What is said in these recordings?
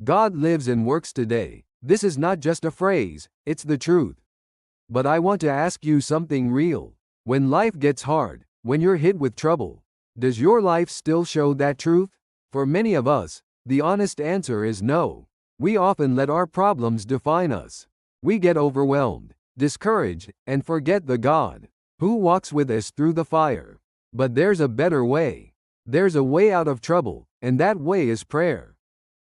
God lives and works today. This is not just a phrase, it's the truth. But I want to ask you something real. When life gets hard, when you're hit with trouble, does your life still show that truth? For many of us, the honest answer is no. We often let our problems define us. We get overwhelmed, discouraged, and forget the God who walks with us through the fire. But there's a better way. There's a way out of trouble, and that way is prayer.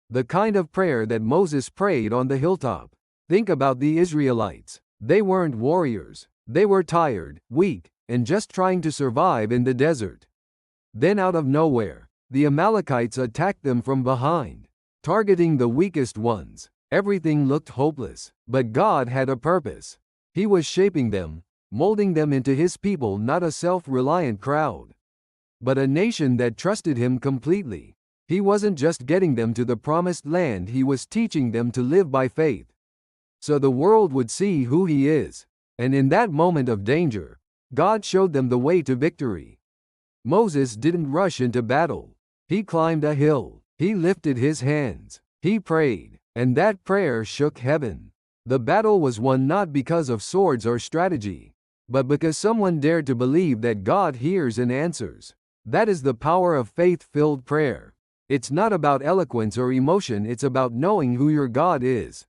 The kind of prayer that Moses prayed on the hilltop. Think about the Israelites. They weren't warriors. They were tired, weak, and just trying to survive in the desert. Then out of nowhere, the Amalekites attacked them from behind, targeting the weakest ones. Everything looked hopeless, but God had a purpose. He was shaping them, molding them into His people, not a self-reliant crowd, but a nation that trusted Him completely. He wasn't just getting them to the promised land, He was teaching them to live by faith, so the world would see who He is. And in that moment of danger, God showed them the way to victory. Moses didn't rush into battle. He climbed a hill. He lifted his hands. He prayed, and that prayer shook heaven. The battle was won not because of swords or strategy, but because someone dared to believe that God hears and answers. That is the power of faith-filled prayer. It's not about eloquence or emotion, it's about knowing who your God is.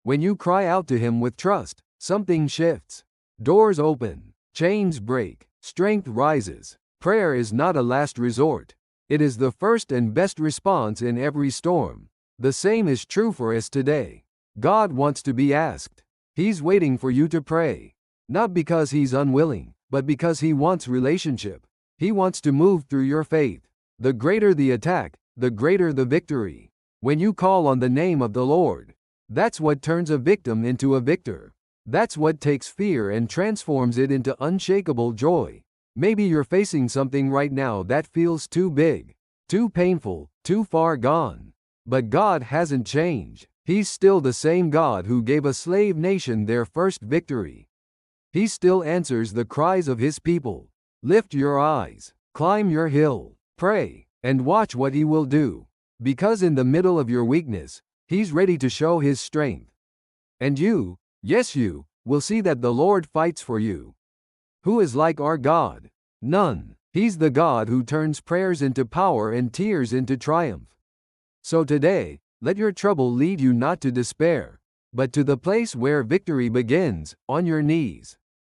When you cry out to Him with trust, something shifts. Doors open, chains break, strength rises. Prayer is not a last resort. It is the first and best response in every storm. The same is true for us today. God wants to be asked. He's waiting for you to pray. Not because He's unwilling, but because He wants relationship. He wants to move through your faith. The greater the attack, the greater the victory. When you call on the name of the Lord, that's what turns a victim into a victor. That's what takes fear and transforms it into unshakable joy. Maybe you're facing something right now that feels too big, too painful, too far gone. But God hasn't changed. He's still the same God who gave a slave nation their first victory. He still answers the cries of His people. Lift your eyes, climb your hill, pray, and watch what He will do. Because in the middle of your weakness, He's ready to show His strength. And you, yes you, will see that the Lord fights for you. Who is like our God? None. He's the God who turns prayers into power and tears into triumph. So today, let your trouble lead you not to despair, but to the place where victory begins, on your knees.